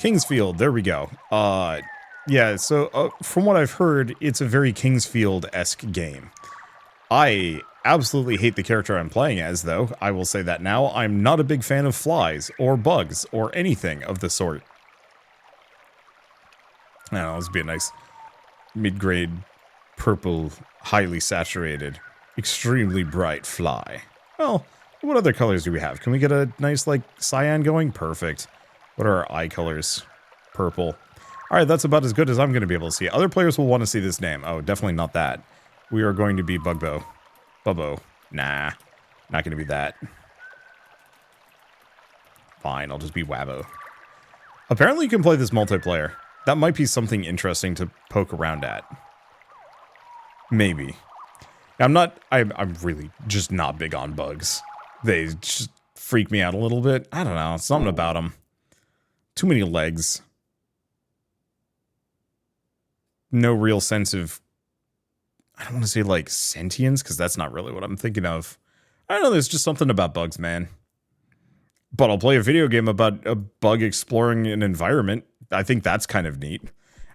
Kingsfield, there we go. Yeah, so from what I've heard, it's a very Kingsfield-esque game. I absolutely hate the character I'm playing as, though. I will say that now. I'm not a big fan of flies, or bugs, or anything of the sort. I don't know, this would be a nice mid-grade, purple, highly saturated, extremely bright fly. Well, what other colors do we have? Can we get a nice, like, cyan going? Perfect. What are our eye colors? Purple. Alright, that's about as good as I'm going to be able to see. Other players will want to see this name. Oh, definitely not that. We are going to be Bugbo. Bubbo. Nah. Not going to be that. Fine, I'll just be Wabbo. Apparently you can play this multiplayer. That might be something interesting to poke around at. Maybe. I'm really just not big on bugs. They just freak me out a little bit. I don't know, something about them. Too many legs. No real sense of, I don't want to say like sentience, because that's not really what I'm thinking of. I don't know, there's just something about bugs, man. But I'll play a video game about a bug exploring an environment. I think that's kind of neat.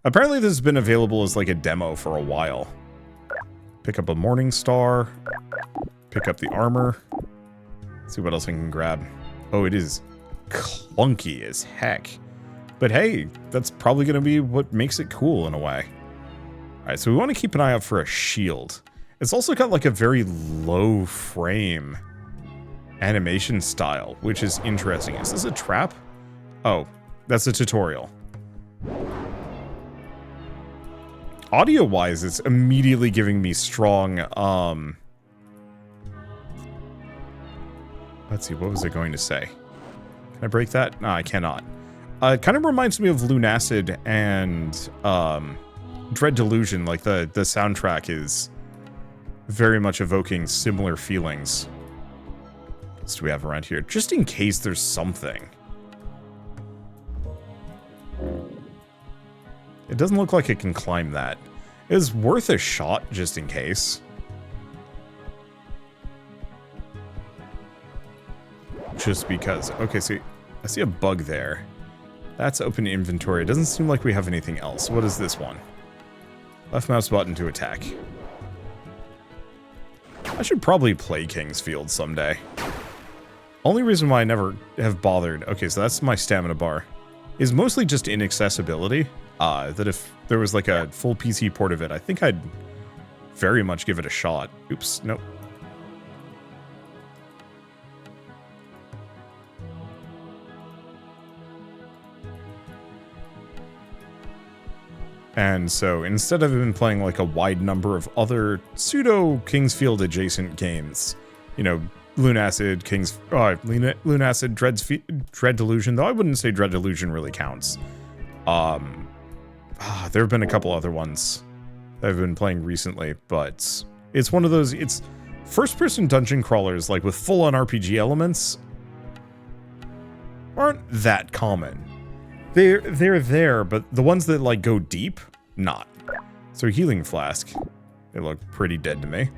Apparently this has been available as like a demo for a while. Pick up a Morning Star. Pick up the armor. See what else I can grab. Oh, it is clunky as heck. But hey, that's probably going to be what makes it cool in a way. Alright, so we want to keep an eye out for a shield. It's also got like a very low frame animation style, which is interesting. Is this a trap? Oh, that's a tutorial. Audio-wise, it's immediately giving me strong, let's see, what was it going to say? Can I break that? No, I cannot. It kind of reminds me of Lunacid and, Dread Delusion. Like, the soundtrack is very much evoking similar feelings. What else do we have around here? Just in case there's something. It doesn't look like it can climb that. It's worth a shot, just in case. Just because. Okay, so I see a bug there. That's open inventory. It doesn't seem like we have anything else. What is this one? Left mouse button to attack. I should probably play Kingsfield someday. Only reason why I never have bothered... Okay, so that's my stamina bar. Is mostly just inaccessibility. That if there was like a full PC port of it, I think I'd very much give it a shot. Oops, nope. And so instead I've been playing like a wide number of other pseudo Kingsfield adjacent games. You know, Lunacid, Lunacid, Dread Delusion, though I wouldn't say Dread Delusion really counts. There have been a couple other ones that I've been playing recently, but it's one of those, it's first-person dungeon crawlers, like with full-on RPG elements, aren't that common. They're there, but the ones that, like, go deep, not. So healing flask, they look pretty dead to me.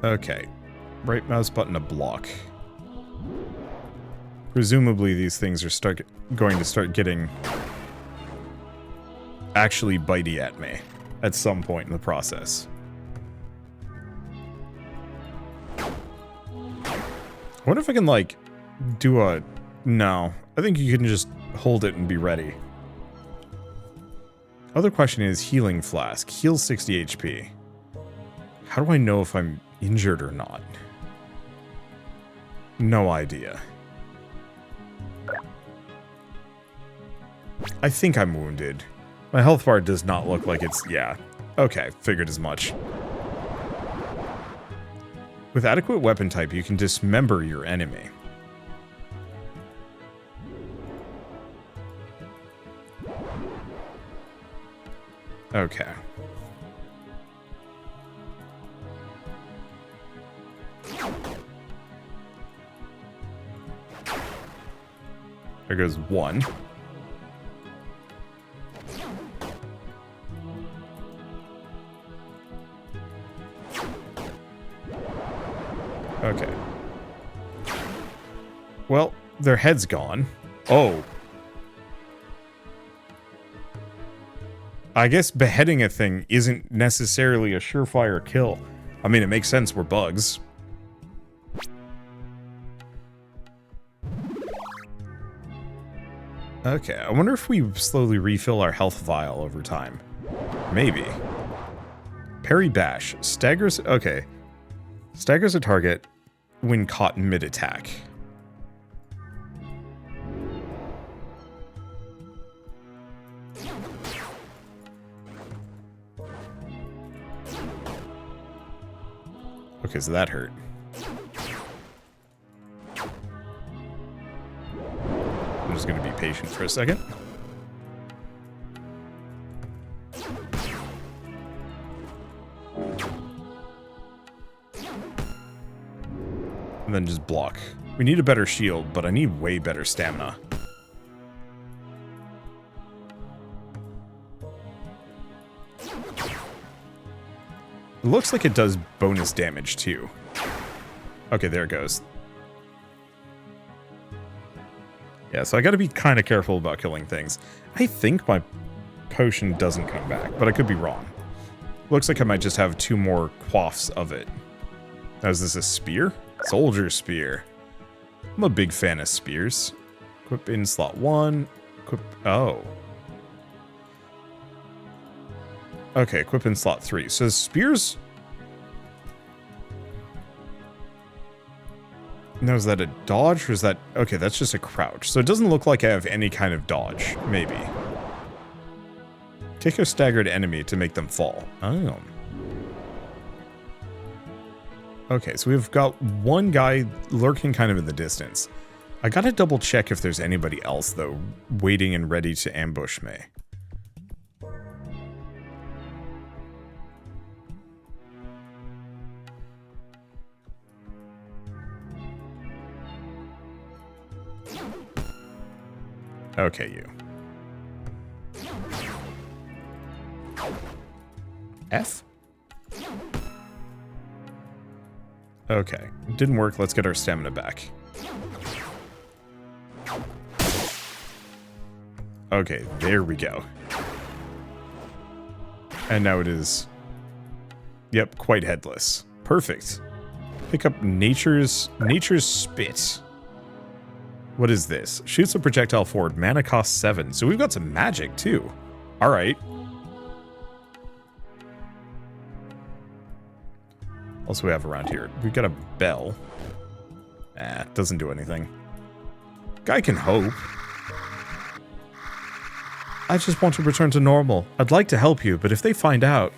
Okay, right mouse button to block. Presumably these things are going to start getting actually bitey at me at some point in the process. I wonder if I can, like, do a... No. I think you can just hold it and be ready. Other question is healing flask. Heal 60 HP. How do I know if I'm injured or not? No idea. I think I'm wounded. My health bar does not look like it's... Yeah. Okay, figured as much. With adequate weapon type, you can dismember your enemy. Okay. There goes one. Okay. Well, their head's gone. Oh. I guess beheading a thing isn't necessarily a surefire kill. I mean, it makes sense, we're bugs. Okay, I wonder if we slowly refill our health vial over time. Maybe. Parry bash. Staggers... Okay. Staggers a target when caught mid-attack. Okay, so that hurt. I'm just going to be patient for a second. And then just block. We need a better shield, but I need way better stamina. It looks like it does bonus damage, too. Okay, there it goes. Yeah, so I gotta be kind of careful about killing things. I think my potion doesn't come back, but I could be wrong. Looks like I might just have 2 more quaffs of it. Now, is this a spear? Soldier spear. I'm a big fan of spears. Equip in slot 1. Equip... Oh. Okay, equip in slot 3. So spears... Now, is that a dodge or is that... Okay, that's just a crouch. So it doesn't look like I have any kind of dodge. Maybe. Take a staggered enemy to make them fall. Oh. Okay, so we've got one guy lurking kind of in the distance. I gotta double check if there's anybody else, though, waiting and ready to ambush me. Okay, you. F? Okay, didn't work. Let's get our stamina back. Okay, there we go. And now it is... Yep, quite headless. Perfect. Pick up Nature's Spit. What is this? Shoots a projectile forward. Mana cost 7. So we've got some magic, too. Alright. Also we have around here. We've got a bell. Doesn't do anything. Guy can hope. I just want to return to normal. I'd like to help you, but if they find out...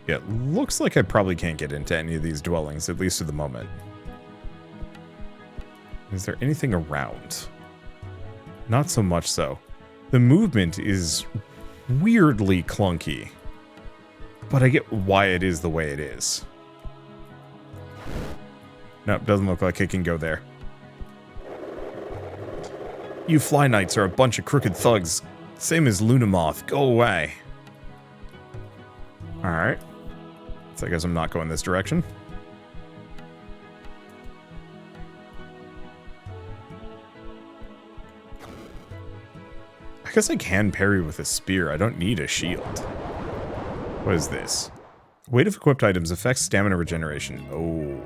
Yeah, it looks like I probably can't get into any of these dwellings, at least at the moment. Is there anything around? Not so much so. The movement is weirdly clunky, but I get why it is the way it is. Nope, doesn't look like I can go there. You Fly Knights are a bunch of crooked thugs. Same as Lunamoth. Go away. Alright. So I guess I'm not going this direction. I guess I can parry with a spear. I don't need a shield. What is this? Weight of equipped items affects stamina regeneration. Oh.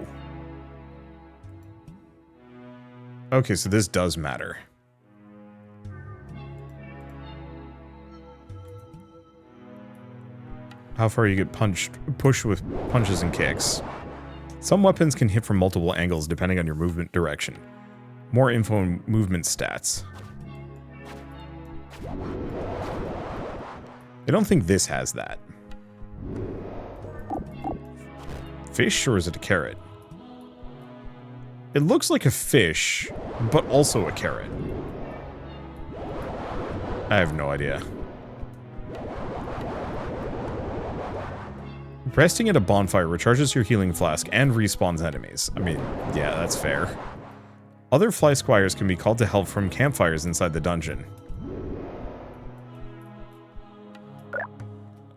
Okay, so this does matter. How far you get pushed with punches and kicks. Some weapons can hit from multiple angles depending on your movement direction. More info on movement stats. I don't think this has that. Fish, or is it a carrot? It looks like a fish, but also a carrot. I have no idea. Resting at a bonfire recharges your healing flask and respawns enemies. I mean, yeah, that's fair. Other fly squires can be called to help from campfires inside the dungeon.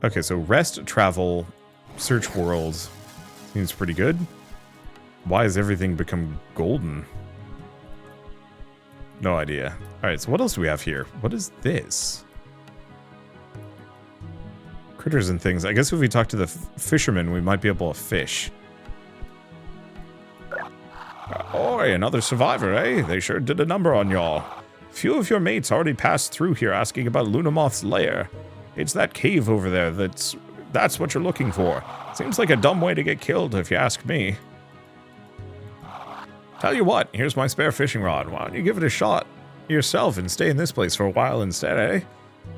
Okay, so rest, travel, search world. Seems pretty good. Why has everything become golden? No idea. Alright, so what else do we have here? What is this? Critters and things. I guess if we talk to the fishermen, we might be able to fish. Oi, another survivor, eh? They sure did a number on y'all. Few of your mates already passed through here asking about Lunamoth's lair. It's that cave over there that's what you're looking for. Seems like a dumb way to get killed, if you ask me. Tell you what, here's my spare fishing rod. Why don't you give it a shot yourself and stay in this place for a while instead, eh?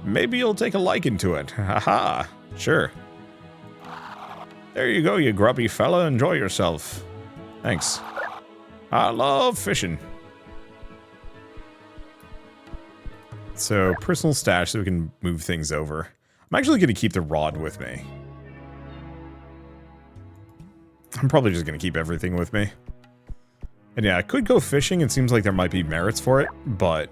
Maybe you'll take a liking to it. Haha, sure. There you go, you grubby fella. Enjoy yourself. Thanks. I love fishing. So, personal stash so we can move things over. I'm actually going to keep the rod with me. I'm probably just going to keep everything with me. And yeah, I could go fishing. It seems like there might be merits for it, but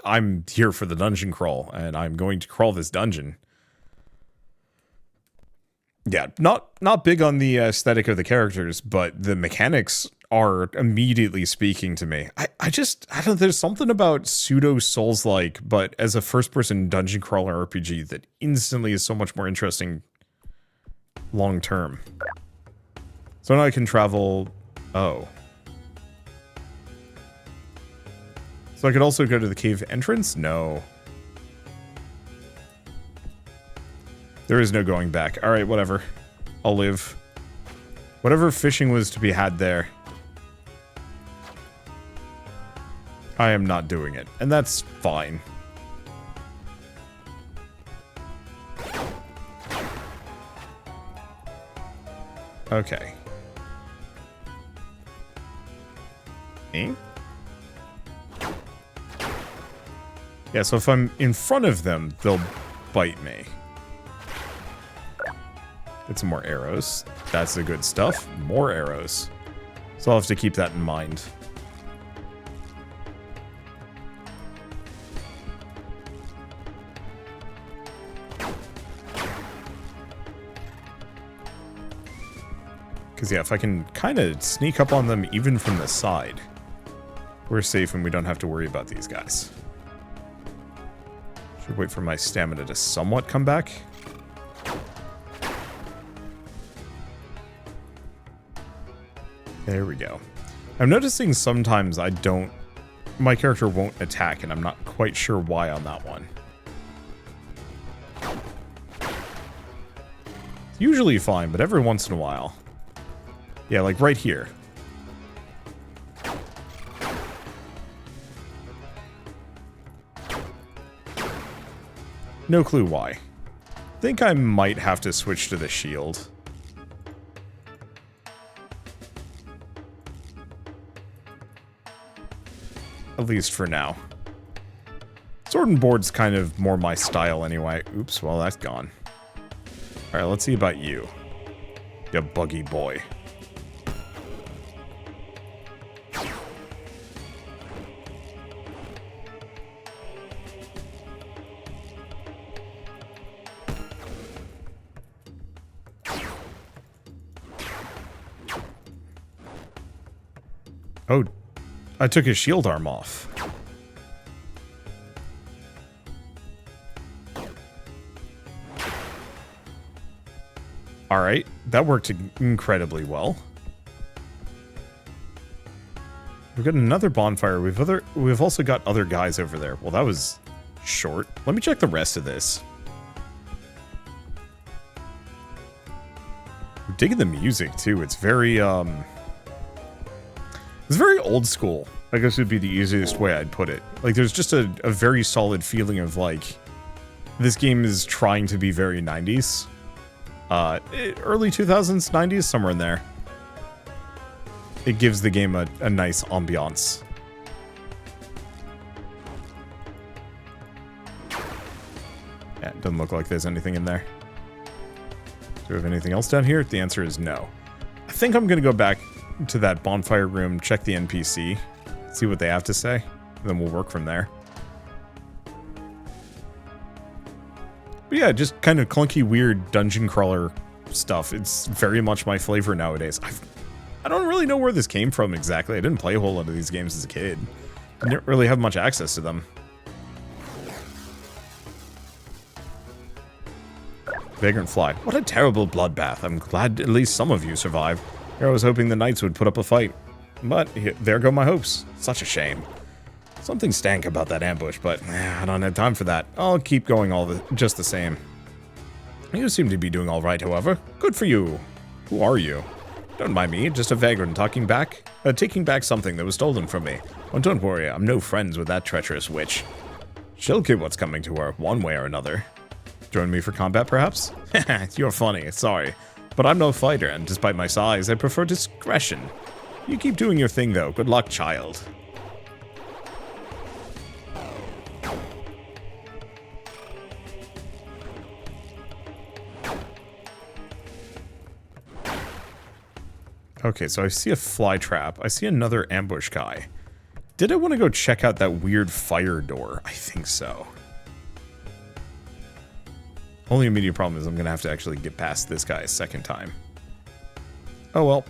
I'm here for the dungeon crawl, and I'm going to crawl this dungeon. Yeah, not big on the aesthetic of the characters, but the mechanics are immediately speaking to me. I don't know, there's something about pseudo Souls-like, but as a first-person dungeon crawler RPG that instantly is so much more interesting long-term. So now I can travel... Oh. So I could also go to the cave entrance? No. There is no going back. Alright, whatever. I'll live. Whatever fishing was to be had there, I am not doing it. And that's fine. Okay. Eh? Yeah, so if I'm in front of them, they'll bite me. Get some more arrows. That's the good stuff. More arrows. So I'll have to keep that in mind. Because yeah, if I can kind of sneak up on them even from the side, we're safe and we don't have to worry about these guys. Should wait for my stamina to somewhat come back. There we go. I'm noticing sometimes my character won't attack, and I'm not quite sure why on that one. It's usually fine, but every once in a while. Yeah, like right here. No clue why. Think I might have to switch to the shield. At least for now. Sword and board's kind of more my style anyway. Oops, well that's gone. Alright, let's see about you. You buggy boy. Oh, I took his shield arm off. Alright, that worked incredibly well. We've got another bonfire. We've also got other guys over there. Well, that was short. Let me check the rest of this. I'm digging the music too. It's very it's very old school, I guess would be the easiest way I'd put it. Like, there's just a very solid feeling of, like, this game is trying to be very 90s. Early 2000s, 90s, somewhere in there. It gives the game a nice ambiance. Yeah, it doesn't look like there's anything in there. Do we have anything else down here? The answer is no. I think I'm gonna go back to that bonfire room, check the NPC, see what they have to say, and then we'll work from there. But But yeah, just kind of clunky, weird dungeon crawler stuff. It's very much my flavor nowadays. I don't really know where this came from exactly. I didn't play a whole lot of these games as a kid. I didn't really have much access to them. Vagrant Fly. What a terrible bloodbath. I'm glad at least some of you survived. Here I was hoping the knights would put up a fight. But there go my hopes. Such a shame. Something stank about that ambush, but I don't have time for that. I'll keep going just the same. You seem to be doing all right, however. Good for you. Who are you? Don't mind me, just a vagrant taking back something that was stolen from me. Oh, don't worry, I'm no friends with that treacherous witch. She'll get what's coming to her, one way or another. Join me for combat, perhaps? You're funny, sorry. But I'm no fighter, and despite my size, I prefer discretion. You keep doing your thing, though. Good luck, child. Okay, so I see a fly trap. I see another ambush guy. Did I want to go check out that weird fire door? I think so. Only immediate problem is I'm going to have to actually get past this guy a second time. Oh well.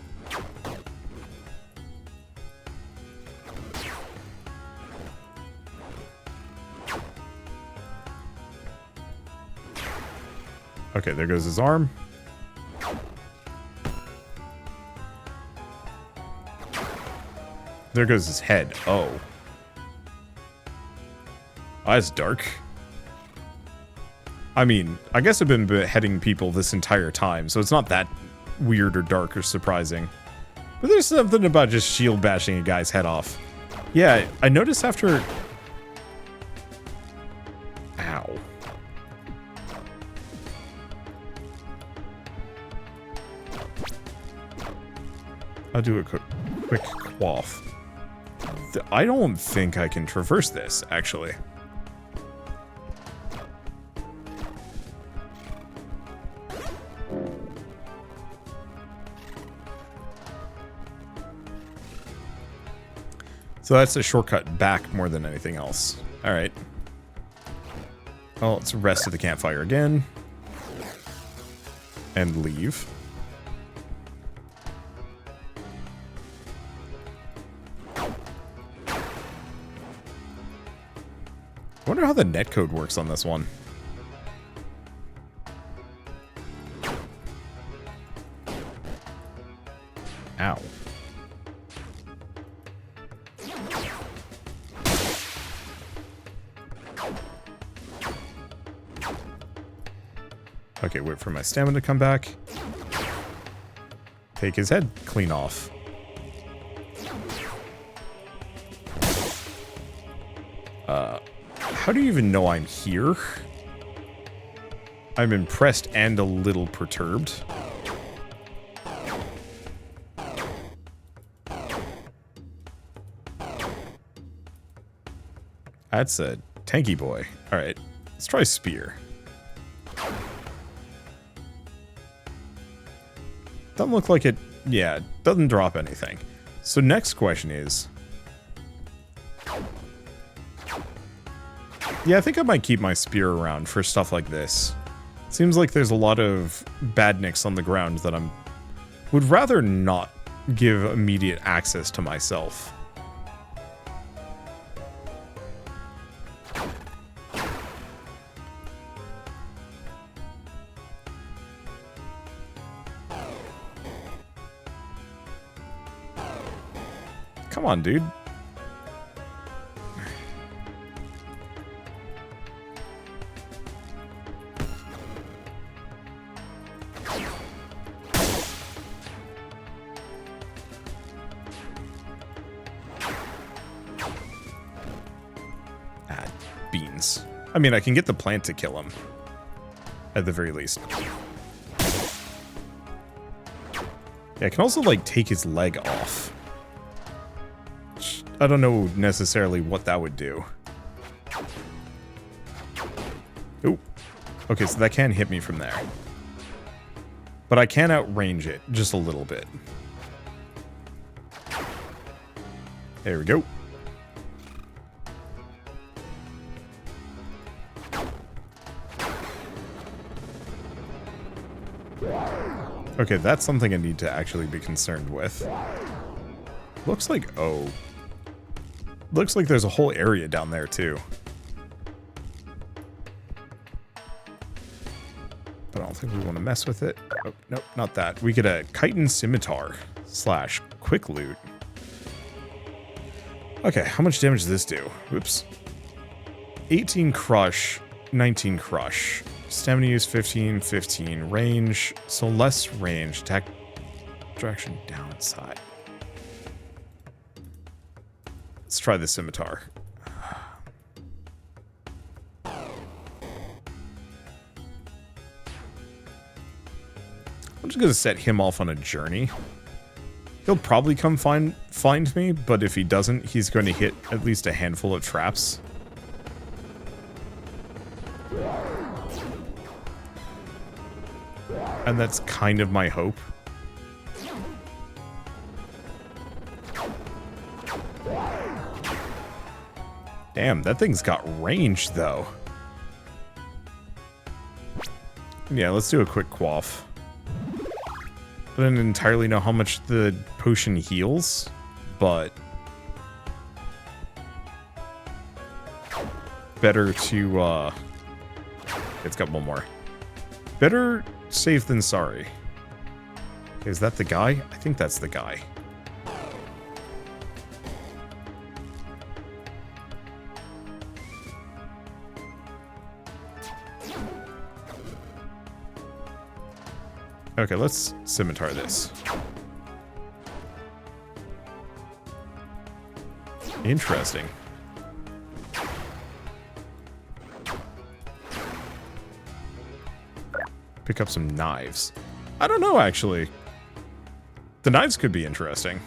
Okay, there goes his arm. There goes his head. Oh. Oh, that's dark. I mean, I guess I've been beheading people this entire time, so it's not that weird or dark or surprising. But there's something about just shield bashing a guy's head off. Yeah, I noticed after... Ow. I'll do a quick quaff. I don't think I can traverse this, actually. So that's a shortcut back more than anything else. Alright. Well, let's rest at the campfire again. And leave. I wonder how the netcode works on this one. Ow. Okay, wait for my stamina to come back. Take his head clean off. How do you even know I'm here? I'm impressed and a little perturbed. That's a tanky boy. Alright, let's try spear. Doesn't look like it... Yeah, doesn't drop anything. So next question is... Yeah, I think I might keep my spear around for stuff like this. Seems like there's a lot of badniks on the ground that would rather not give immediate access to myself. Come on, dude. Beans. I mean, I can get the plant to kill him. At the very least. Yeah, I can also, like, take his leg off. I don't know necessarily what that would do. Ooh. Okay, so that can hit me from there. But I can outrange it just a little bit. There we go. Okay, that's something I need to actually be concerned with. Looks like, oh. Looks like there's a whole area down there, too. But I don't think we want to mess with it. Oh, nope, not that. We get a chitin scimitar / quick loot. Okay, how much damage does this do? Oops. 18 crush, 19 crush. Stamina use 15, 15. Range, so less range. Attack direction downside. Let's try the scimitar. I'm just gonna set him off on a journey. He'll probably come find me, but if he doesn't, he's going to hit at least a handful of traps. And that's kind of my hope. Damn, that thing's got range, though. Yeah, let's do a quick quaff. I don't entirely know how much the potion heals, but better to, it's got one more. Better safe than sorry. Okay, is that the guy? I think that's the guy. Okay, let's scimitar this. Interesting. Pick up some knives. I don't know, actually. The knives could be interesting.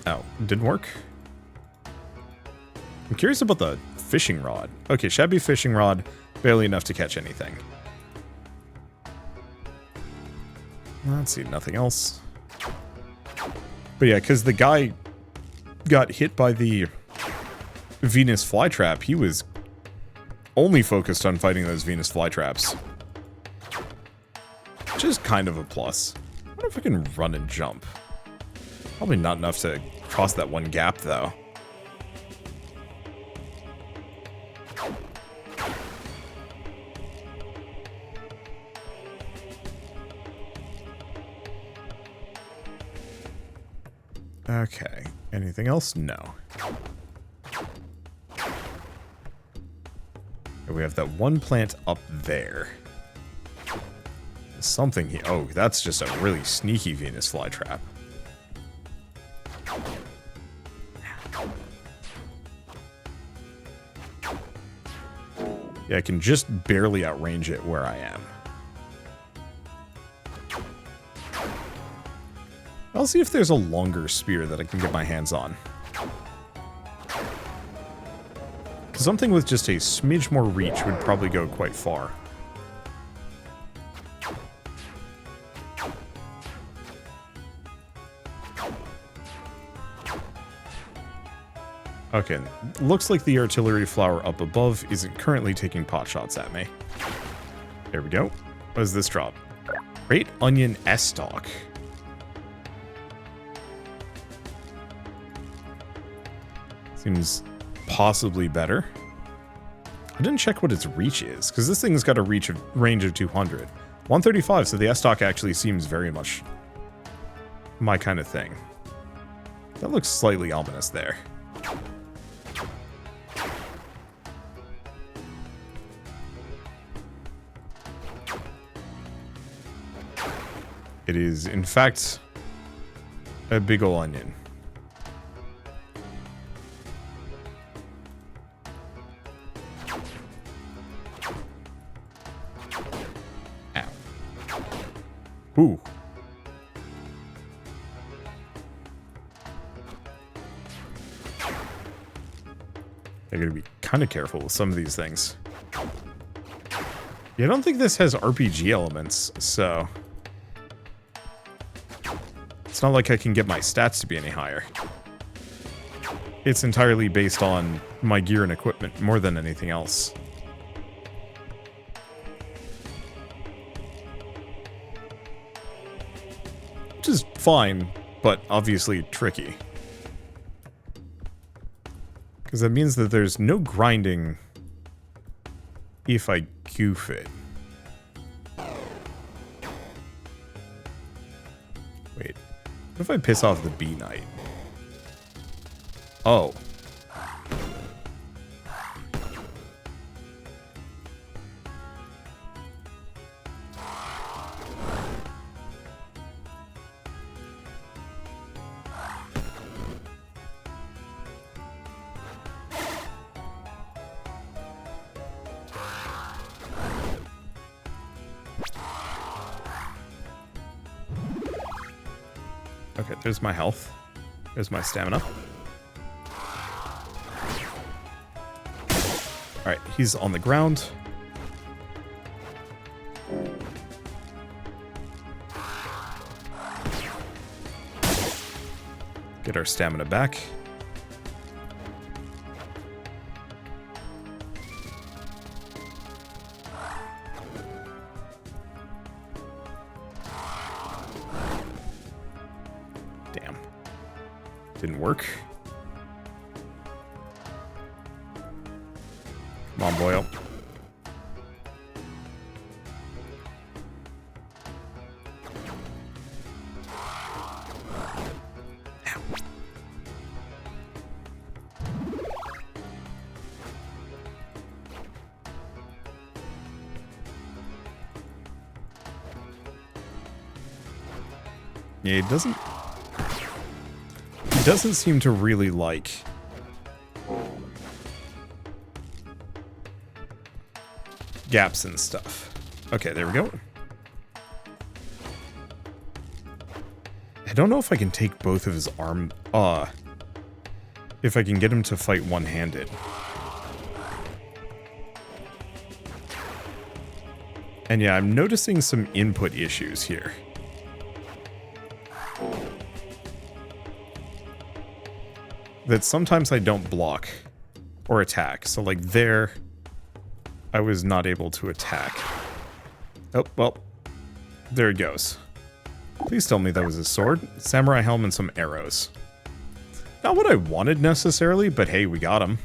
Oh, didn't work? I'm curious about the fishing rod. Okay, shabby fishing rod. Barely enough to catch anything. Let's see, nothing else. But yeah, because the guy got hit by the Venus flytrap, he was only focused on fighting those Venus flytraps. Which is kind of a plus. I wonder if I can run and jump. Probably not enough to cross that one gap, though. Okay. Anything else? No. We have that one plant up there. Something here. Oh, that's just a really sneaky Venus flytrap. Yeah, I can just barely outrange it where I am. I'll see if there's a longer spear that I can get my hands on. Something with just a smidge more reach would probably go quite far. Okay, looks like the artillery flower up above isn't currently taking pot shots at me. There we go. What does this drop? Great Onion S-Stock. Seems possibly better. I didn't check what its reach is, because this thing's got a range of 200. 135, so the S-Stock actually seems very much my kind of thing. That looks slightly ominous there. It is, in fact, a big ol' onion. Ooh. I gotta be kind of careful with some of these things. Yeah, I don't think this has RPG elements, so... It's not like I can get my stats to be any higher. It's entirely based on my gear and equipment, more than anything else. which is fine, but obviously tricky. Because that means that there's no grinding if I goof it. Wait, what if I piss off the bee knight? Oh. Okay, there's my health. There's my stamina. Alright, he's on the ground. Get our stamina back. Damn. Didn't work. Come on, boy. Yeah, it doesn't... He doesn't seem to really like... gaps and stuff. Okay, there we go. I don't know if I can take both of his arm... if I can get him to fight one-handed. And yeah, I'm noticing some input issues here. That sometimes I don't block or attack. So like there, I was not able to attack. Oh, well, there it goes. Please tell me that was a sword, samurai helm, and some arrows. Not what I wanted necessarily, but hey, we got him.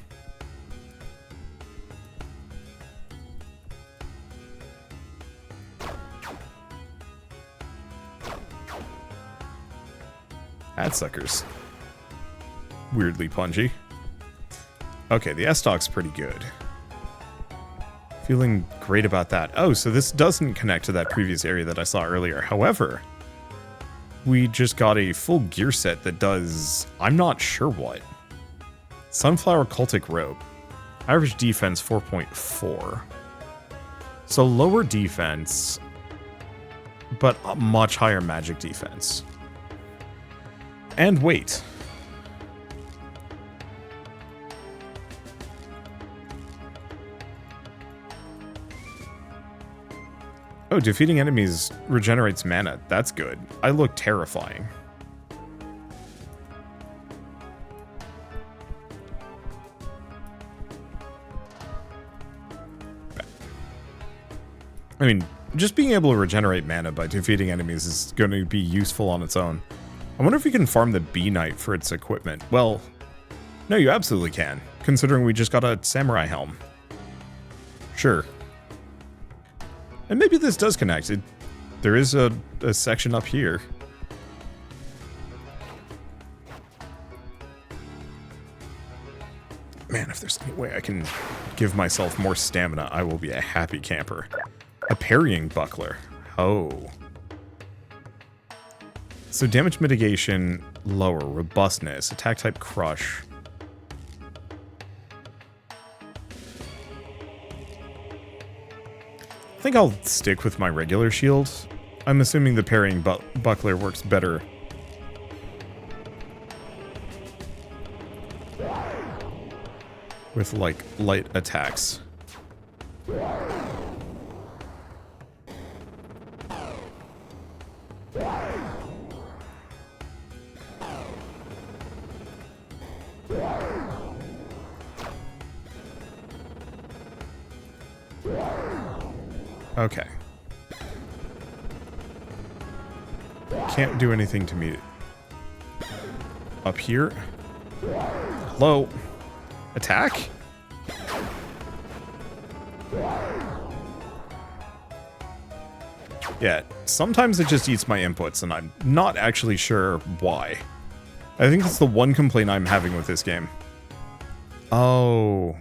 That sucker's weirdly punchy. Okay, the S-Stock's pretty good. Feeling great about that. Oh, so this doesn't connect to that previous area that I saw earlier. However, we just got a full gear set that does... I'm not sure what. Sunflower Cultic Robe. Average defense 4.4. So lower defense, but a much higher magic defense. And weight. Oh, defeating enemies regenerates mana. That's good. I look terrifying. I mean, just being able to regenerate mana by defeating enemies is going to be useful on its own. I wonder if you can farm the Bee Knight for its equipment. Well, no, you absolutely can, considering we just got a samurai helm. Sure. And maybe this does connect. There is a section up here. Man, if there's any way I can give myself more stamina, I will be a happy camper. A parrying buckler. Oh. So damage mitigation, lower. Robustness. Attack type crush. I think I'll stick with my regular shield. I'm assuming the parrying buckler works better. With, like, light attacks. Okay. Can't do anything to me. Up here? Hello? Attack? Yeah, sometimes it just eats my inputs, and I'm not actually sure why. I think that's the one complaint I'm having with this game. Oh.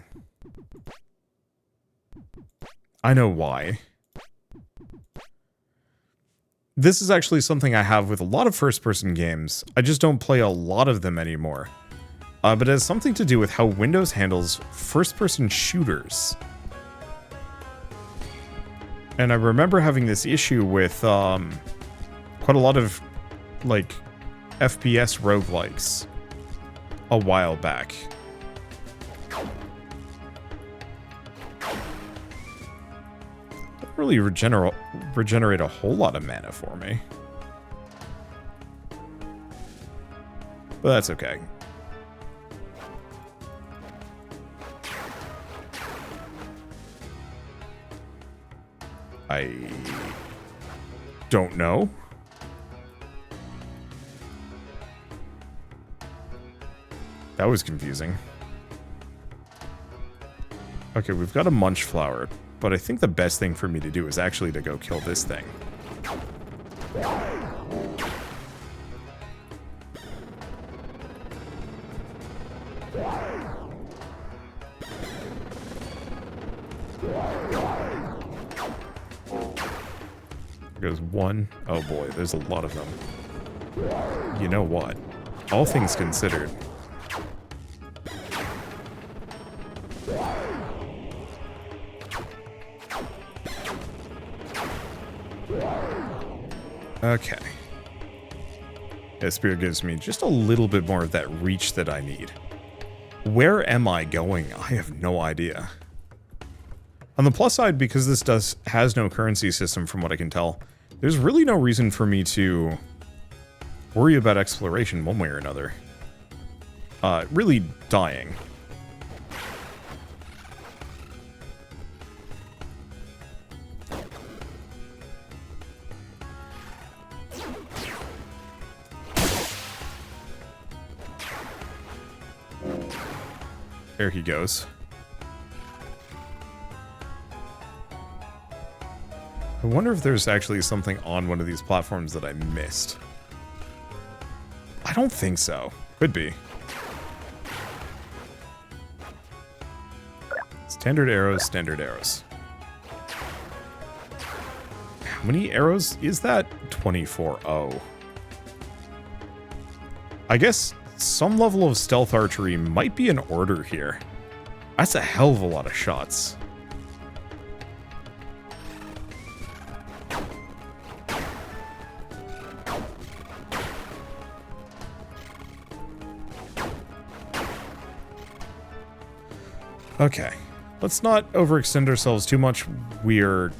I know why. This is actually something I have with a lot of first-person games. I just don't play a lot of them anymore. But it has something to do with how Windows handles first-person shooters. And I remember having this issue with quite a lot of, like, FPS roguelikes a while back. Doesn't really regenerate a whole lot of mana for me. But that's okay. I don't know. That was confusing. Okay, we've got a munch flower, but I think the best thing for me to do is actually to go kill this thing. Goes one. Oh boy, there's a lot of them. You know what? All things considered. Okay. Yeah, spear gives me just a little bit more of that reach that I need. Where am I going? I have no idea. On the plus side, because this has no currency system from what I can tell, there's really no reason for me to worry about exploration one way or another. Really dying. There he goes. I wonder if there's actually something on one of these platforms that I missed. I don't think so. Could be. Standard arrows, standard arrows. How many arrows is that? 24. Oh. I guess some level of stealth archery might be in order here. That's a hell of a lot of shots. Okay, let's not overextend ourselves too much. We're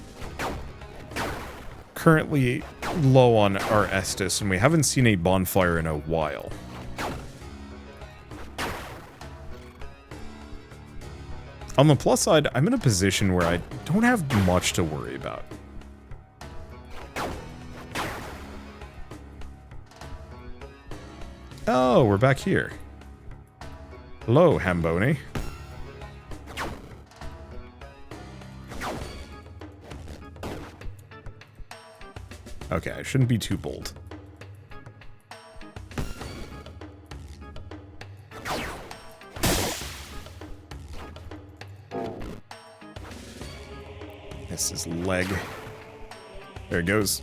currently low on our Estus, and we haven't seen a bonfire in a while. On the plus side, I'm in a position where I don't have much to worry about. Oh, we're back here. Hello, Hamboni. Okay, I shouldn't be too bold. This is leg. There it goes.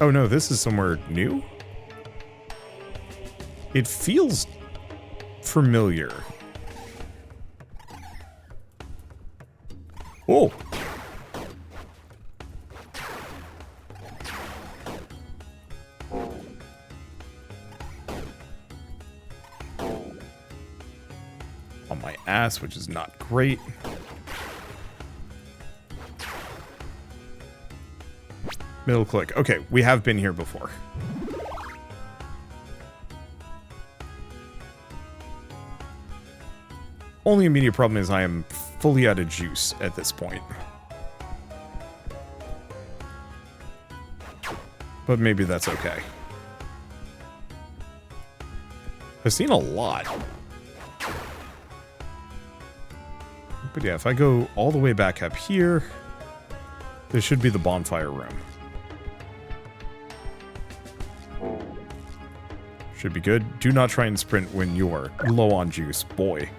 Oh no, this is somewhere new? It feels familiar. Oh! On my ass, which is not great. Middle click. Okay, we have been here before. Only immediate problem is I am fully out of juice at this point. but maybe that's okay. I've seen a lot. But yeah, if I go all the way back up here, this should be the bonfire room. Should be good. Do not try and sprint when you're low on juice, boy.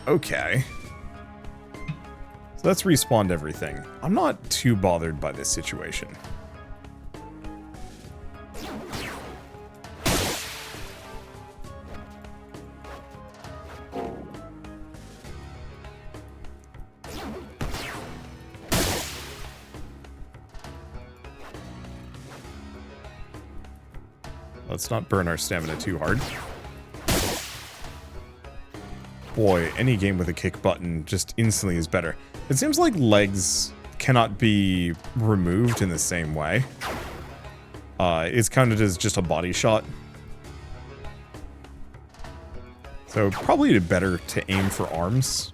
Okay. So that's respawned everything. I'm not too bothered by this situation. Let's not burn our stamina too hard. Boy, any game with a kick button just instantly is better. It seems like legs cannot be removed in the same way. It's counted as just a body shot. So probably better to aim for arms.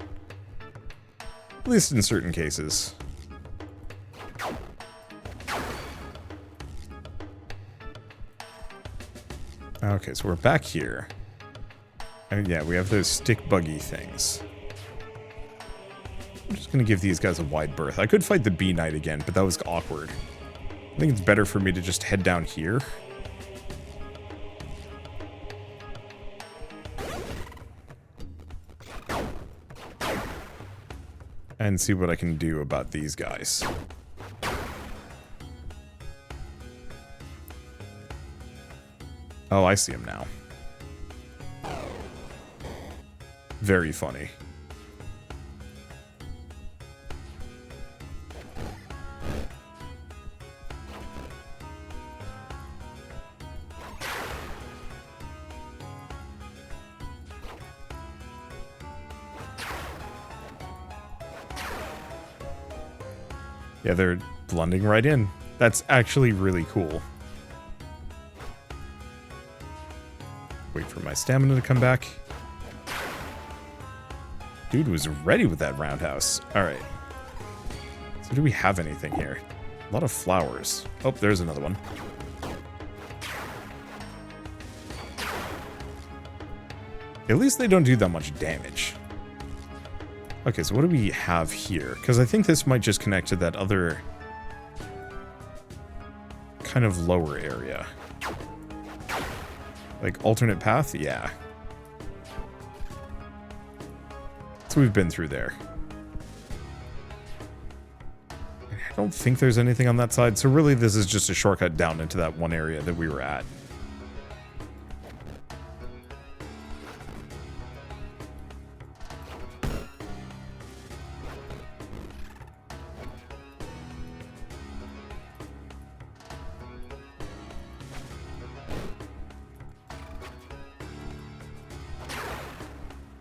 At least in certain cases. Okay, so we're back here. And yeah, we have those stick buggy things. I'm just going to give these guys a wide berth. I could fight the bee knight again, but that was awkward. I think it's better for me to just head down here. And see what I can do about these guys. Oh, I see him now. Very funny. Yeah, they're blending right in. That's actually really cool. Wait for my stamina to come back. Dude was ready with that roundhouse. Alright. So do we have anything here? A lot of flowers. Oh, there's another one. At least they don't do that much damage. Okay, so what do we have here? Because I think this might just connect to that other kind of lower area. Like alternate path? Yeah. So we've been through there. I don't think there's anything on that side, so really this is just a shortcut down into that one area that we were at.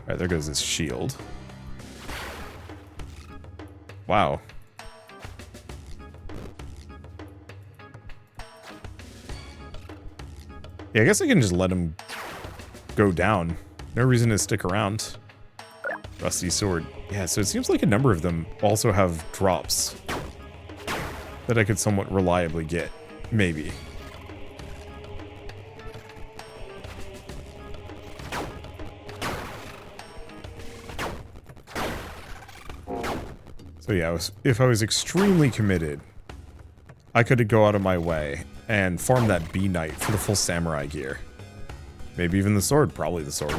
Alright, there goes his shield. Wow. Yeah, I guess I can just let him go down. No reason to stick around. Rusty sword. Yeah, so it seems like a number of them also have drops that I could somewhat reliably get. Maybe. So yeah, if I was extremely committed, I could go out of my way and farm that bee knight for the full samurai gear. Maybe even the sword, probably the sword.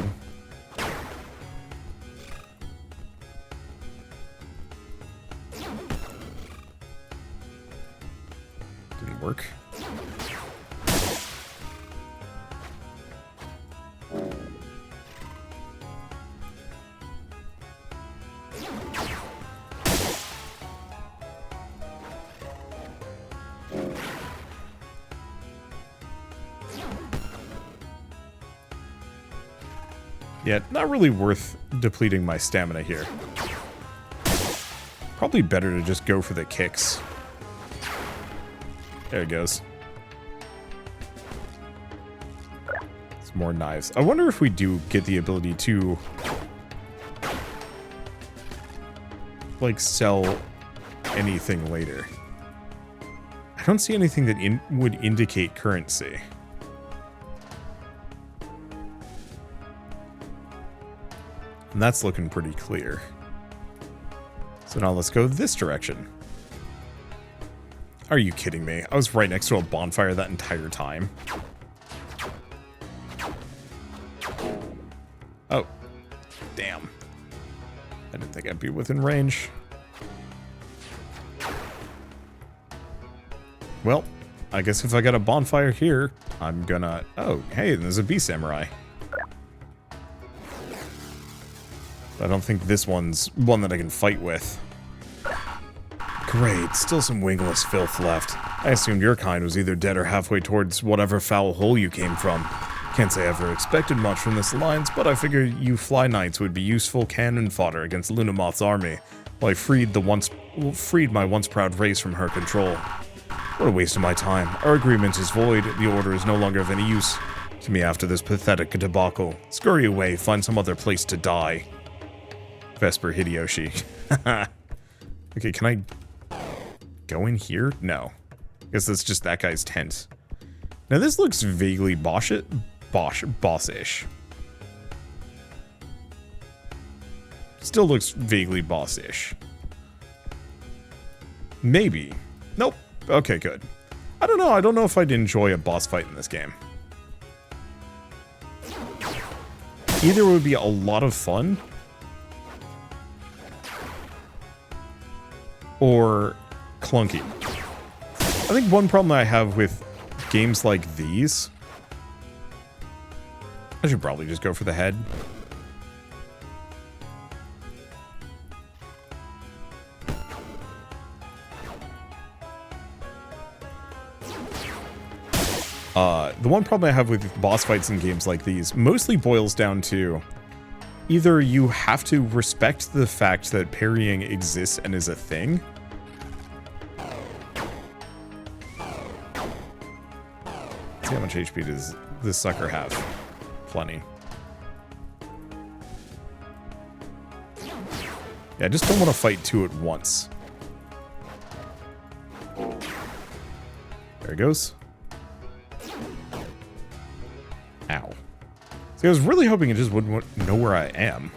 Didn't work. Yeah, not really worth depleting my stamina here. Probably better to just go for the kicks. There it goes. Some more knives. I wonder if we do get the ability to like sell anything later. I don't see anything that would indicate currency. And that's looking pretty clear. So now let's go this direction. Are you kidding me? I was right next to a bonfire that entire time. Oh. Damn. I didn't think I'd be within range. Well, I guess if I got a bonfire here, I'm gonna... Oh, hey, there's a bee samurai. I don't think this one's one that I can fight with. Great, still some wingless filth left. I assumed your kind was either dead or halfway towards whatever foul hole you came from. Can't say I ever expected much from this alliance, but I figured you fly knights would be useful cannon fodder against Lunamoth's army, while I freed my once proud race from her control. What a waste of my time. Our agreement is void, the order is no longer of any use to me after this pathetic debacle. Scurry away, find some other place to die. Vesper Hideyoshi. Okay, can I go in here? No. I guess that's just that guy's tent. Now this looks vaguely bossish. Still looks vaguely bossish. Maybe. Nope. Okay, good. I don't know. I don't know if I'd enjoy a boss fight in this game. Either it would be a lot of fun, or clunky. I think one problem I have with games like these... I should probably just go for the head. The one problem I have with boss fights in games like these mostly boils down to either you have to respect the fact that parrying exists and is a thing, see how much HP does this sucker have? Plenty. Yeah, I just don't want to fight two at once. There it goes. Ow. See, I was really hoping it just wouldn't know where I am.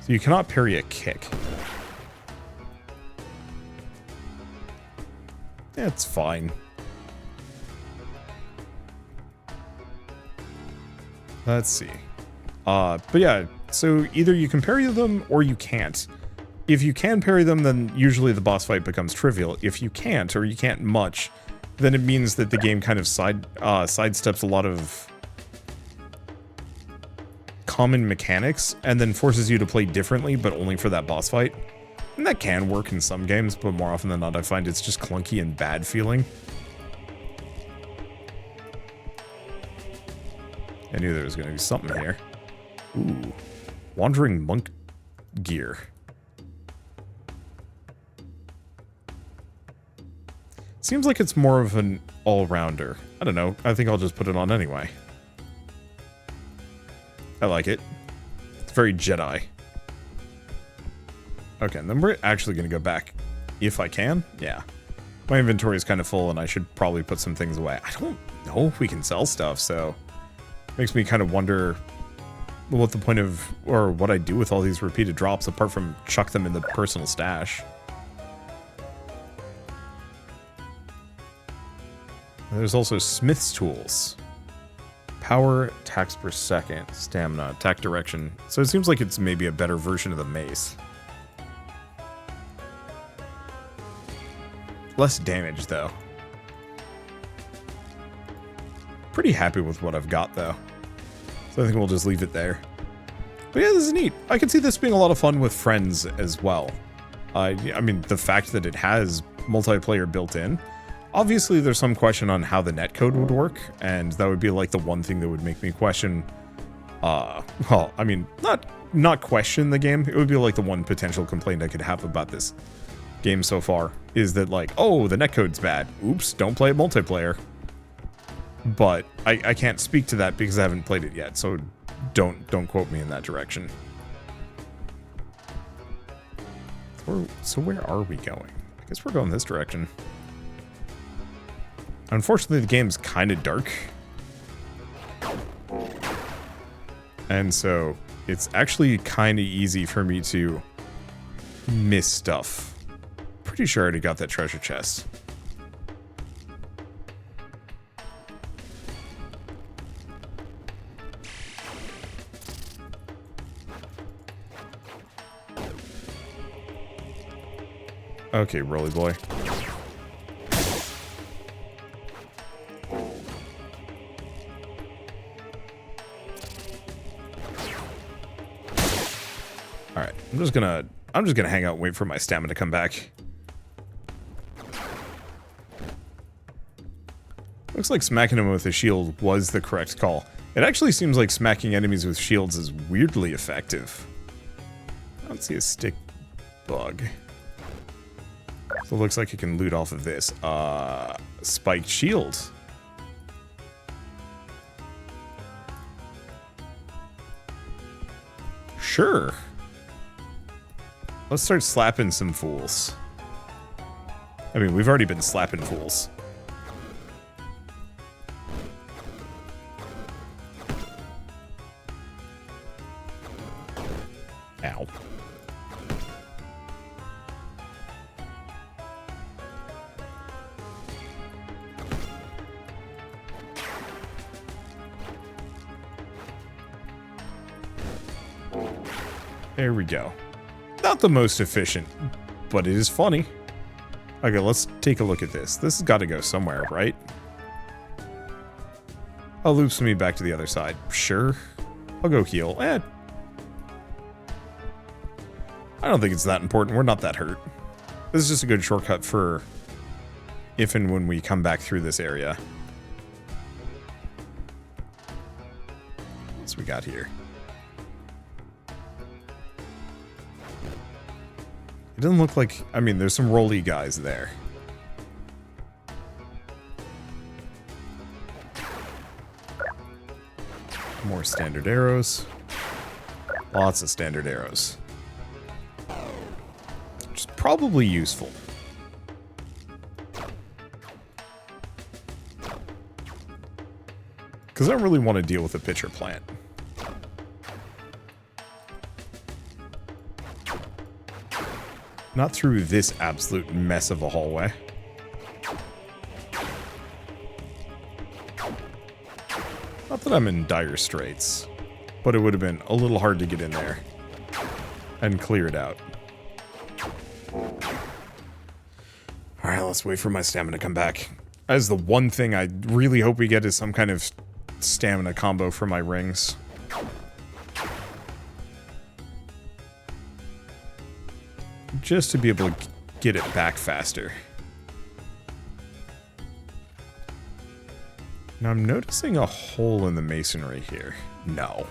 So you cannot parry a kick. Yeah, it's fine. Let's see. But yeah, so either you can parry them or you can't. If you can parry them, then usually the boss fight becomes trivial. If you can't, or you can't much, then it means that the game kind of sidesteps a lot of common mechanics and then forces you to play differently, but only for that boss fight. And that can work in some games, but more often than not, I find it's just clunky and bad feeling. I knew there was going to be something here. Ooh. Wandering monk gear. Seems like it's more of an all-rounder. I don't know. I think I'll just put it on anyway. I like it. It's very Jedi. Okay, and then we're actually going to go back. If I can? Yeah. My inventory is kind of full, and I should probably put some things away. I don't know if we can sell stuff, so... Makes me kind of wonder what the point of... or what I do with all these repeated drops, apart from chuck them in the personal stash. There's also Smith's Tools. Power, attacks per second, stamina, attack direction. So it seems like it's maybe a better version of the mace. Less damage, though. Pretty happy with what I've got, though. So I think we'll just leave it there. But yeah, this is neat. I can see this being a lot of fun with friends as well. I mean, the fact that it has multiplayer built in. Obviously, there's some question on how the netcode would work, and that would be like the one thing that would make me question, well, I mean, not question the game. It would be like the one potential complaint I could have about this game so far, is that like, oh, the netcode's bad. Oops, don't play it multiplayer. But I can't speak to that because I haven't played it yet, so don't quote me in that direction. So where are we going? I guess we're going this direction. Unfortunately, the game's kind of dark. And so it's actually kind of easy for me to miss stuff. Pretty sure I already got that treasure chest. Okay, Rolly boy. Alright, I'm just gonna hang out and wait for my stamina to come back. Looks like smacking him with a shield was the correct call. It actually seems like smacking enemies with shields is weirdly effective. I don't see a stick bug. So it looks like you can loot off of this. Spiked shield. Sure. Let's start slapping some fools. I mean, we've already been slapping fools. Ow. There we go. Not the most efficient, but it is funny. Okay, let's take a look at this. This has got to go somewhere, right? Oh, loops me back to the other side. Sure. I'll go heal. I don't think it's that important. We're not that hurt. This is just a good shortcut for if and when we come back through this area. What's we got here? It doesn't look like... I mean, there's some rolly guys there. More standard arrows. Lots of standard arrows. Which is probably useful. Because I don't really want to deal with a pitcher plant. Not through this absolute mess of a hallway. Not that I'm in dire straits, but it would have been a little hard to get in there and clear it out. Alright, let's wait for my stamina to come back. That is the one thing I really hope we get is some kind of stamina combo for my rings. Just to be able to get it back faster. Now I'm noticing a hole in the masonry here. No.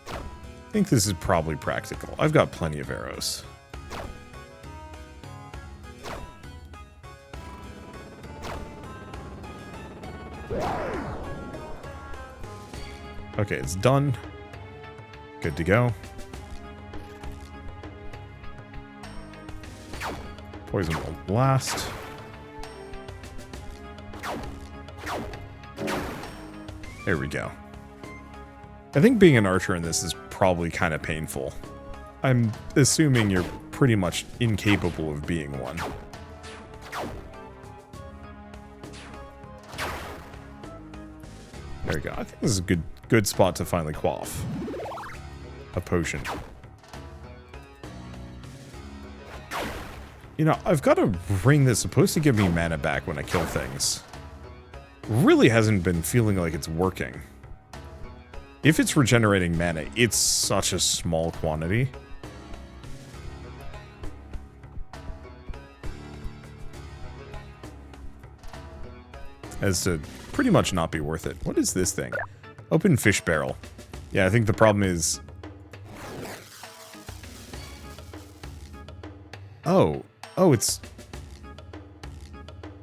I think this is probably practical. I've got plenty of arrows. Okay, it's done. Good to go. Poison won't blast. There we go. I think being an archer in this is probably kind of painful. I'm assuming you're pretty much incapable of being one. There we go. I think this is a good spot to finally quaff a potion. You know, I've got a ring that's supposed to give me mana back when I kill things. Really hasn't been feeling like it's working. If it's regenerating mana, it's such a small quantity. As to pretty much not be worth it. What is this thing? Open fish barrel. Yeah, I think the problem is Oh. Oh, it's...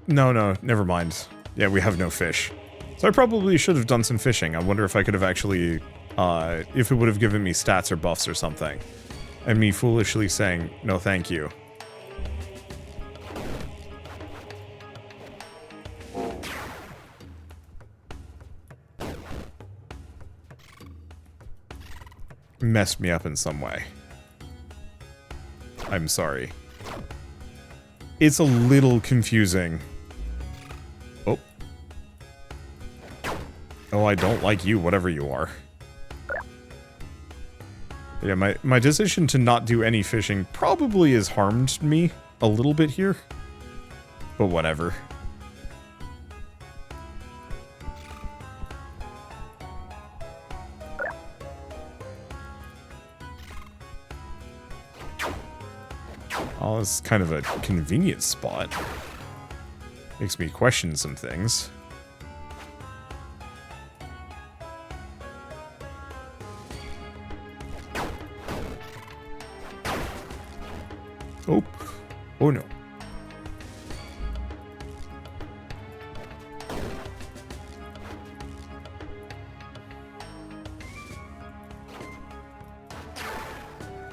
No, never mind. Yeah, we have no fish. So I probably should have done some fishing. I wonder if I could have actually... if it would have given me stats or buffs or something. And me foolishly saying, no thank you. Messed me up in some way. I'm sorry. It's a little confusing. Oh. Oh, I don't like you, whatever you are. Yeah, my decision to not do any fishing probably has harmed me a little bit here. But whatever. Oh, this is kind of a convenient spot. Makes me question some things. Oh. Oh no.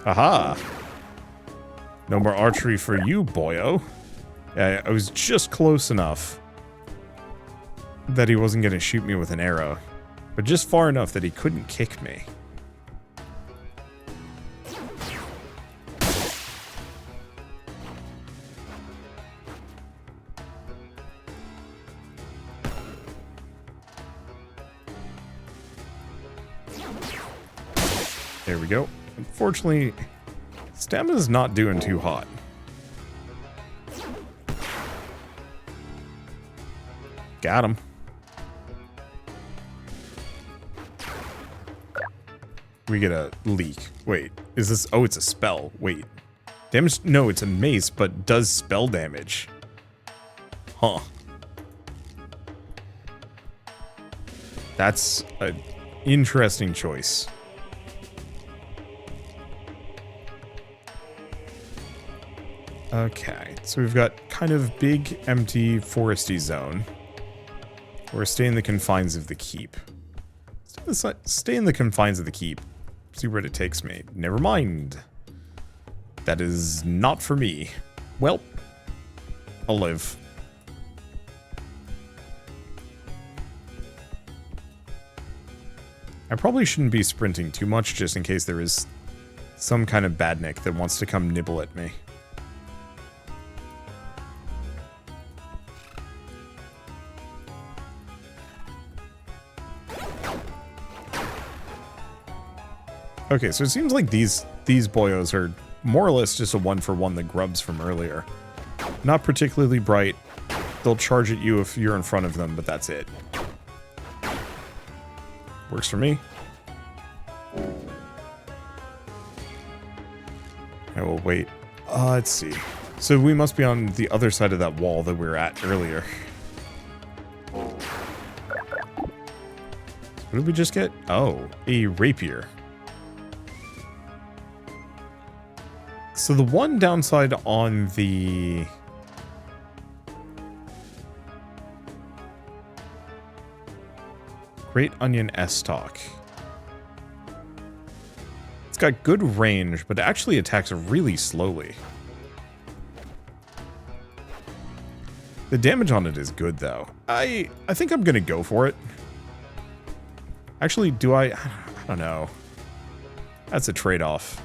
Aha! No more archery for you, boyo. Yeah, I was just close enough that he wasn't gonna shoot me with an arrow, but just far enough that he couldn't kick me. There we go. Unfortunately, stamina's not doing too hot. Got him. We get a leak. Wait, is this... Oh, it's a spell. Wait. Damage... No, it's a mace, but does spell damage. Huh. That's an interesting choice. Okay, so we've got kind of big, empty, foresty zone. We're staying in the confines of the keep. Stay in the confines of the keep. See where it takes me. Never mind. That is not for me. Well, I'll live. I probably shouldn't be sprinting too much just in case there is some kind of badnik that wants to come nibble at me. Okay, so it seems like these boyos are more or less just a one-for-one the grubs from earlier. Not particularly bright. They'll charge at you if you're in front of them, but that's it. Works for me. I will wait. Let's see. So we must be on the other side of that wall that we were at earlier. What did we just get? Oh, a rapier. So the one downside on the... Great Onion S-Talk. It's got good range, but it actually attacks really slowly. The damage on it is good, though. I think I'm gonna go for it. Actually, do I? I don't know. That's a trade-off.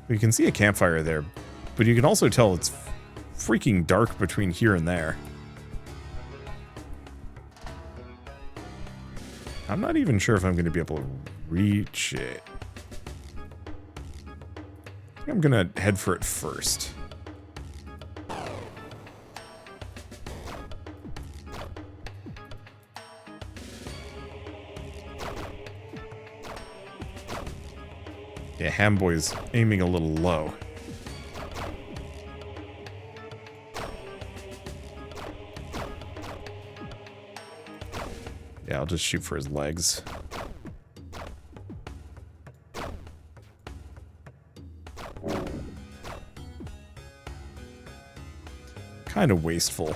You can see a campfire there, but you can also tell it's freaking dark between here and there. I'm not even sure if I'm going to be able to reach it. I think I'm going to head for it first. Yeah, Hamboy's aiming a little low. Yeah, I'll just shoot for his legs. kind of wasteful.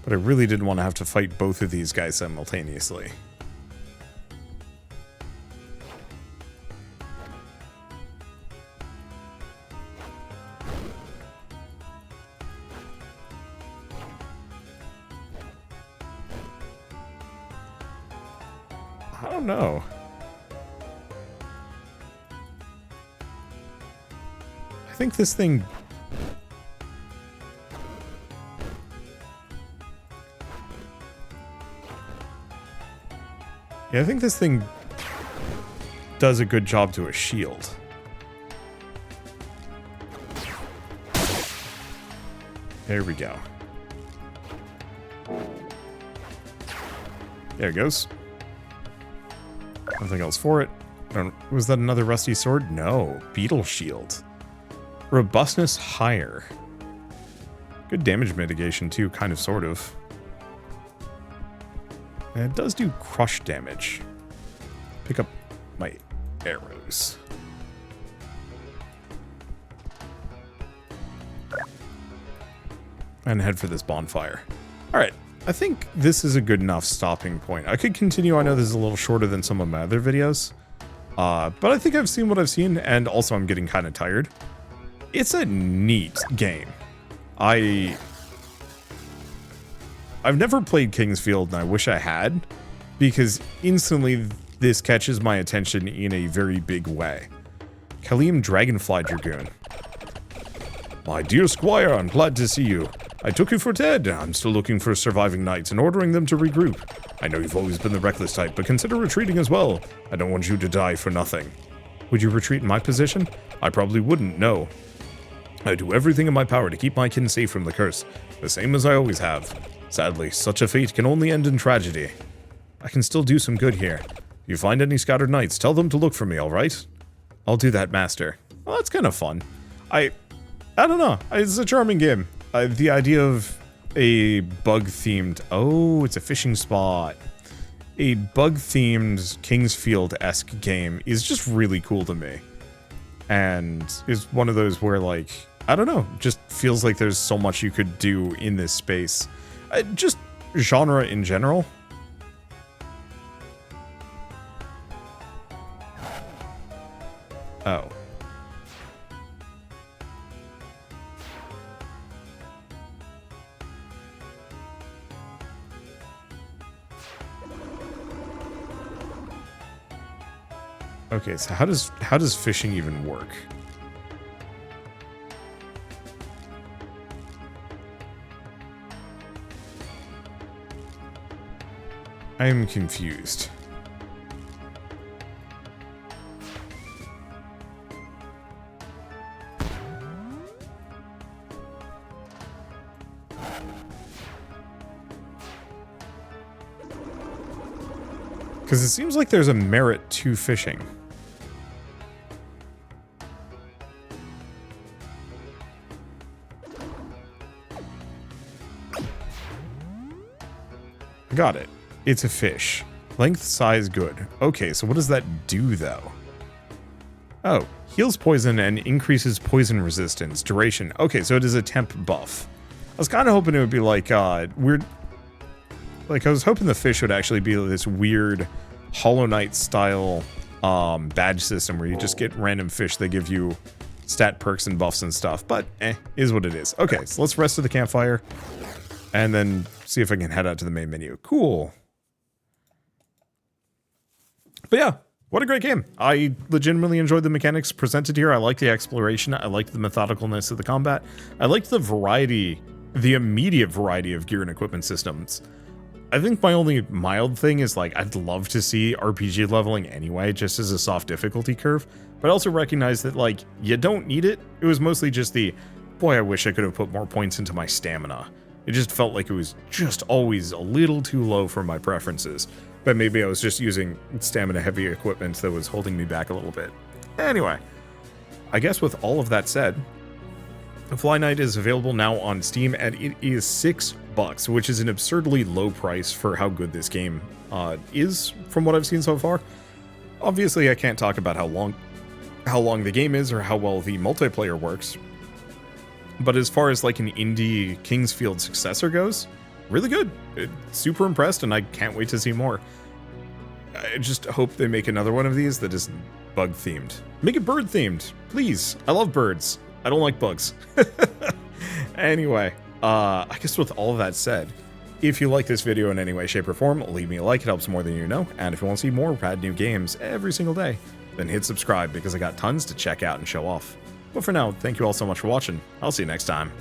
But I really didn't want to have to fight both of these guys simultaneously. I don't know. I think this thing... Yeah, I think this thing does a good job to a shield. There we go. There it goes. Nothing else for it. Was that another rusty sword? No. Beetle shield. Robustness higher. Good damage mitigation too, kind of, sort of. And it does do crush damage. Pick up my arrows. And head for this bonfire. Alright. I think this is a good enough stopping point. I could continue. I know this is a little shorter than some of my other videos. But I think I've seen what I've seen, and also I'm getting kind of tired. It's a neat game. I've never played Kingsfield, and I wish I had, because instantly this catches my attention in a very big way. Kalium Dragonfly Dragoon. My dear Squire, I'm glad to see you. I took you for dead. I'm still looking for surviving knights and ordering them to regroup. I know you've always been the reckless type, but consider retreating as well. I don't want you to die for nothing. Would you retreat in my position? I probably wouldn't, no. I do everything in my power to keep my kin safe from the curse, the same as I always have. Sadly, such a fate can only end in tragedy. I can still do some good here. If you find any scattered knights, tell them to look for me, alright? I'll do that, master. Well, that's kind of fun. I don't know. It's a charming game. The idea of a bug-themed... Oh, it's a fishing spot. A bug-themed Kingsfield-esque game is just really cool to me. And is one of those where, like, I don't know, just feels like there's so much you could do in this space. Just genre in general. Oh. Okay, so how does fishing even work? I am confused. Because it seems like there's a merit to fishing. Got it. It's a fish. Length, size, good. Okay, so what does that do, though? Oh, heals poison and increases poison resistance. Duration. Okay, so it is a temp buff. I was kind of hoping it would be like, weird... Like, I was hoping the fish would actually be this weird Hollow Knight style badge system where you just get random fish that give you stat perks and buffs and stuff, but is what it is. Okay, so let's rest at the campfire and then see if I can head out to the main menu. Cool. But yeah, what a great game. I legitimately enjoyed the mechanics presented here. I like the exploration. I liked the methodicalness of the combat. I liked the variety, the immediate variety of gear and equipment systems. I think my only mild thing is, like, I'd love to see RPG leveling anyway, just as a soft difficulty curve, but I also recognize that, like, you don't need it. It was mostly just the, boy, I wish I could have put more points into my stamina. It just felt like it was just always a little too low for my preferences, but maybe I was just using stamina-heavy equipment that was holding me back a little bit. Anyway, I guess with all of that said, Fly Knight is available now on Steam, and it is $6, which is an absurdly low price for how good this game is, from what I've seen so far. Obviously, I can't talk about how long the game is or how well the multiplayer works, But as far as like an indie Kingsfield successor goes, really good. Super impressed, and I can't wait to see more. I just hope they make another one of these that isn't bug themed. Make it bird themed, please. I love birds. I don't like bugs. Anyway, I guess with all of that said, if you like this video in any way, shape, or form, leave me a like. It helps more than you know. And if you want to see more rad new games every single day, then hit subscribe because I got tons to check out and show off. But for now, thank you all so much for watching. I'll see you next time.